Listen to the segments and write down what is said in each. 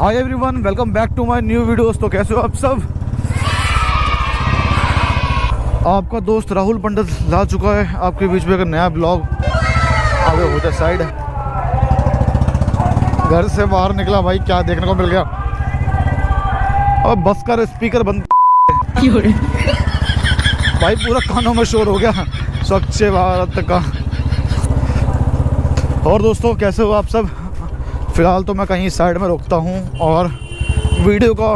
Hi everyone, welcome back to my new videos. तो कैसे हो आप सब? आपका दोस्त राहुल पंडित ला चुका है आपके बीच में एक नया ब्लॉग। आगे हो जाए साइड। घर से बाहर निकला भाई, क्या देखने को मिल गया। और बस का स्पीकर बंद भाई, पूरा कानों में शोर हो गया स्वच्छ भारत का। और दोस्तों कैसे हो आप सब? फ़िलहाल तो मैं कहीं साइड में रोकता हूँ और वीडियो का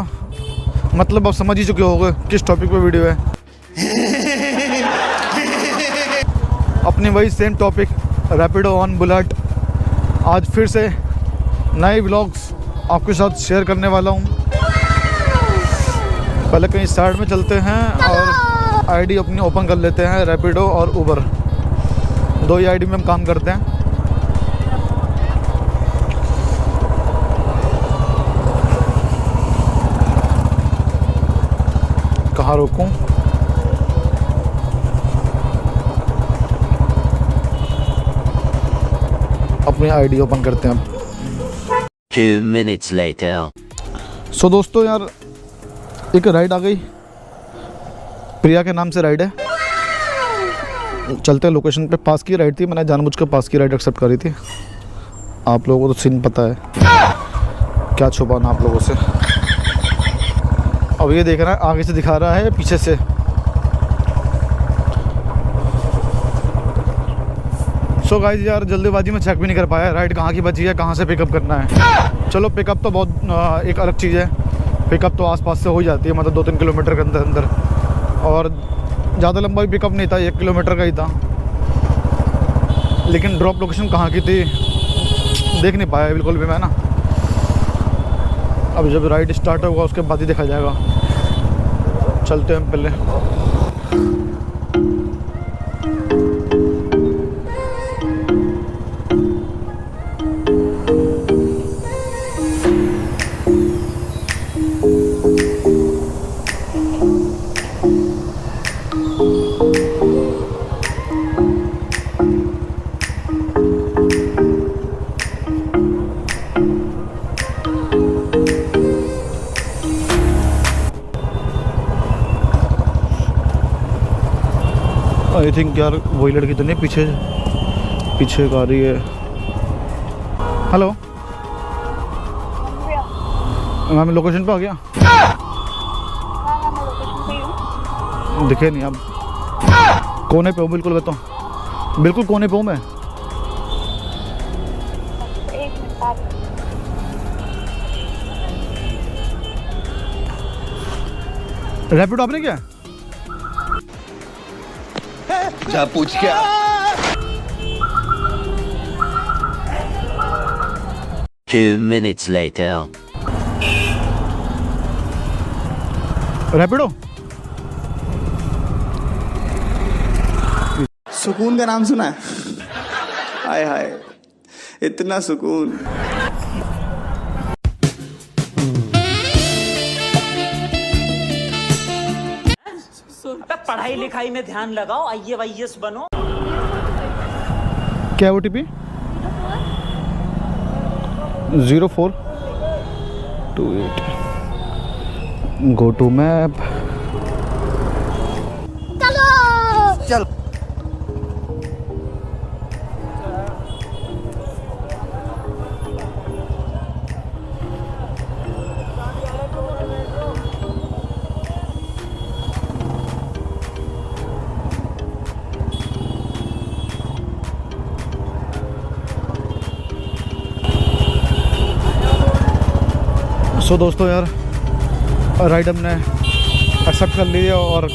मतलब आप समझ ही चुके होंगे किस टॉपिक पे वीडियो है। अपनी वही same topic, Rapido on bullet. आज फिर से नए व्लॉग्स आपके साथ शेयर करने वाला हूँ। पहले कहीं साइड में चलते हैं और आईडी अपनी ओपन कर लेते हैं। रैपिडो और उबर, दो ही आईडी में हम काम करते हैं। कहाँ रोकूं? अपनी आईडी ओपन करते हैं। 2 minutes later. सो दोस्तों यार, एक राइड आ गई। प्रिया के नाम से राइड है। चलते हैं लोकेशन पे। पास की राइड थी, मैंने जानबूझ के पास की राइड एक्सेप्ट करी थी। आप लोगों को तो सीन पता है, क्या छुपाना आप लोगों से। अब ये देख रहा है, आगे से दिखा रहा है पीछे से। सो गाइस यार, जल्दीबाजी में चेक भी नहीं कर पाया राइड कहाँ की बची है, कहाँ से पिकअप करना है। चलो पिकअप तो बहुत एक अलग चीज़ है। पिकअप तो आसपास से हो जाती है, मतलब 2-3 किलोमीटर के अंदर अंदर। और ज़्यादा लंबा भी पिकअप नहीं था, 1 किलोमीटर का ही था। लेकिन ड्रॉप लोकेशन कहाँ की थी देख नहीं पाया बिल्कुल भी मैं ना। अब जब राइड स्टार्ट होगा उसके बाद ही देखा जाएगा। चलते हैं पहले। आई थिंक यार वही लड़की तो नहीं, पीछे आ रही है। हेलो मैं लोकेशन पे आ गया। दिखे नहीं अब। कोने पे हूँ बिल्कुल, बताओ बिल्कुल कोने पे हूँ मैं। रैपिडो आपने क्या जा पूछ क्या? Two minutes later. रैपिडो? सुकून का नाम सुना है? हाय हाय, इतना सुकून। पढ़ाई लिखाई में ध्यान लगाओ, IAS बनो। क्या OTP? 0428। Go to map. चल। सो दोस्तों यार, राइड हमने एक्सेप्ट कर ली है और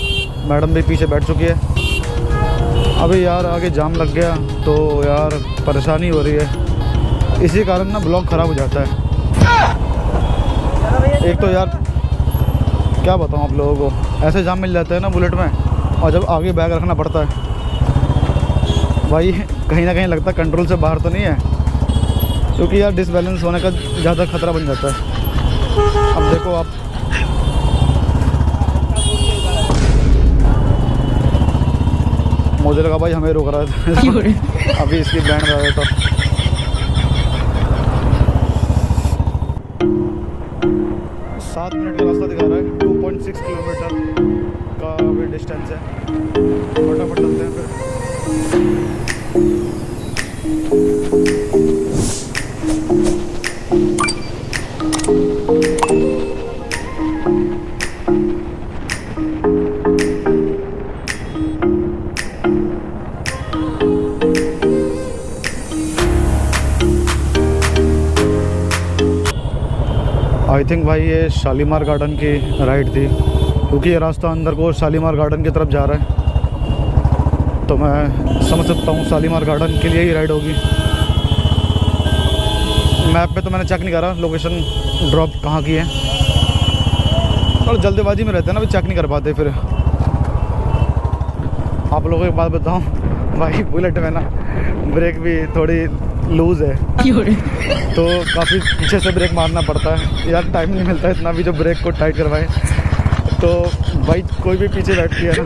मैडम भी पीछे बैठ चुकी है। अभी यार आगे जाम लग गया तो यार परेशानी हो रही है। इसी कारण ना ब्लॉग ख़राब हो जाता है। एक तो यार क्या बताऊँ आप लोगों को, ऐसे जाम मिल जाता है ना बुलेट में, और जब आगे बैग रखना पड़ता है भाई, कहीं ना कहीं लगता है कंट्रोल से बाहर तो नहीं है। क्योंकि यार डिसबैलेंस होने का ज़्यादा खतरा बन जाता है। अब देखो आप, मुझे लगा भाई हमें रोक रहा है। अभी इसकी बैंड बजा देता। 7 मिनट का रास्ता दिखा रहा है, 2.6 किलोमीटर का भी डिस्टेंस है। फटाफट चलते हैं फिर। आई थिंक भाई ये शालीमार गार्डन की राइड थी, क्योंकि ये रास्ता अंदर को शालीमार गार्डन की तरफ जा रहा है, तो मैं समझ सकता हूँ शालीमार गार्डन के लिए ही राइड होगी। मैप पे तो मैंने चेक नहीं करा लोकेशन ड्रॉप कहाँ की है, और जल्दबाजी में रहते हैं ना, भी चेक नहीं कर पाते। फिर आप लोगों को एक बात बताऊँ भाई, बुलेट में ना ब्रेक भी थोड़ी लूज़ है, तो काफ़ी पीछे से ब्रेक मारना पड़ता है यार। टाइम नहीं मिलता है इतना भी जो ब्रेक को टाइट करवाए, तो भाई कोई भी पीछे बैठती है ना,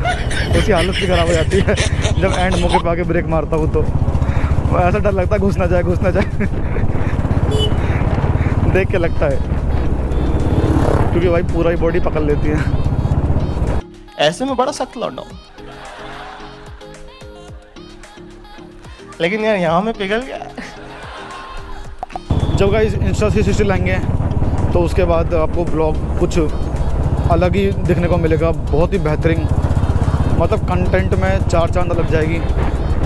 उसकी हालत भी ख़राब हो जाती है जब एंड मौके पे आके ब्रेक मारता हूँ, तो ऐसा डर लगता है घुस ना जाए देख के लगता है, क्योंकि भाई पूरा ही बॉडी पकड़ लेती है। ऐसे में बड़ा सख्त लौटा हूं, लेकिन यार यहाँ में पिघल गया। जब गाइस इंस्टा 360 लाएंगे तो उसके बाद आपको ब्लॉग कुछ अलग ही देखने को मिलेगा, बहुत ही बेहतरीन, मतलब कंटेंट में 4 चांद लग जाएगी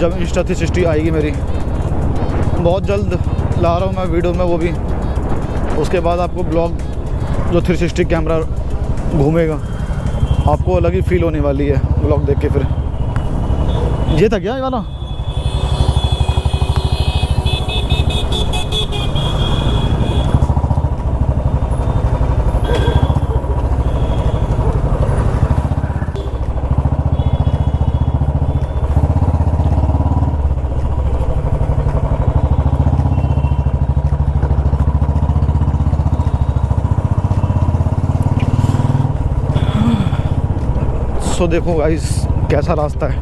जब इंस्टा 360 आएगी मेरी। बहुत जल्द ला रहा हूँ मैं वीडियो में वो भी। उसके बाद आपको ब्लॉग जो 360 कैमरा घूमेगा, आपको अलग ही फील होने वाली है ब्लॉग देख के। फिर ये था क्या ये वाला? तो देखो गाइस कैसा रास्ता है,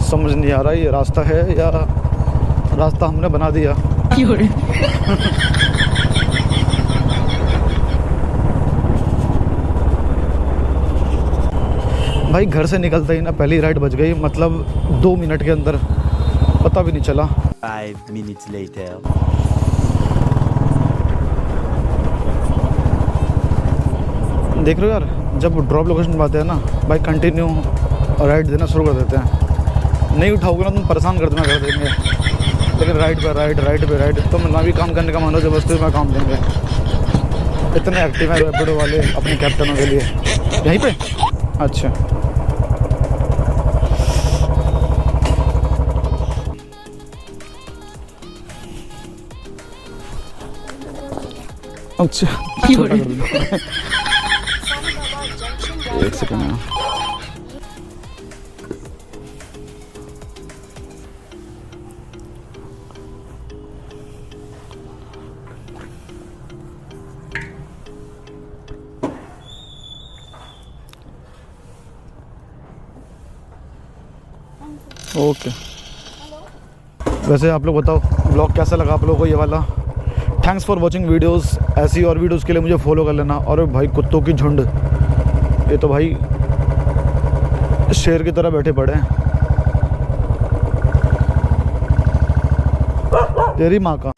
समझ नहीं आ रहा ये रास्ता है या रास्ता हमने बना दिया। भाई घर से निकलते ही ना पहली राइड बज गई, मतलब 2 मिनट के अंदर, पता भी नहीं चला। 5 minutes later. देख रहे हो यार, जब ड्रॉप लोकेशन पाते हैं ना भाई, कंटिन्यू राइड देना शुरू कर देते हैं। नहीं उठाओगे ना तुम परेशान कर देना कर देंगे, लेकिन राइड पे राइड तो ना भी काम करने का मन हो, जबरदस्ती में काम देंगे। इतने एक्टिव हैं रैपिडो वाले अपने कैप्टनों के लिए। यहीं पे अच्छा, छोटा कर दो। एक सेकंड। ओके, वैसे आप लोग बताओ ब्लॉग कैसा लगा आप लोगों को ये वाला। Thanks for watching videos. ऐसी और वीडियोस के लिए मुझे फॉलो कर लेना। और भाई कुत्तों की झुंड, ये तो भाई शेर की तरह बैठे पड़े हैं। तेरी माँ का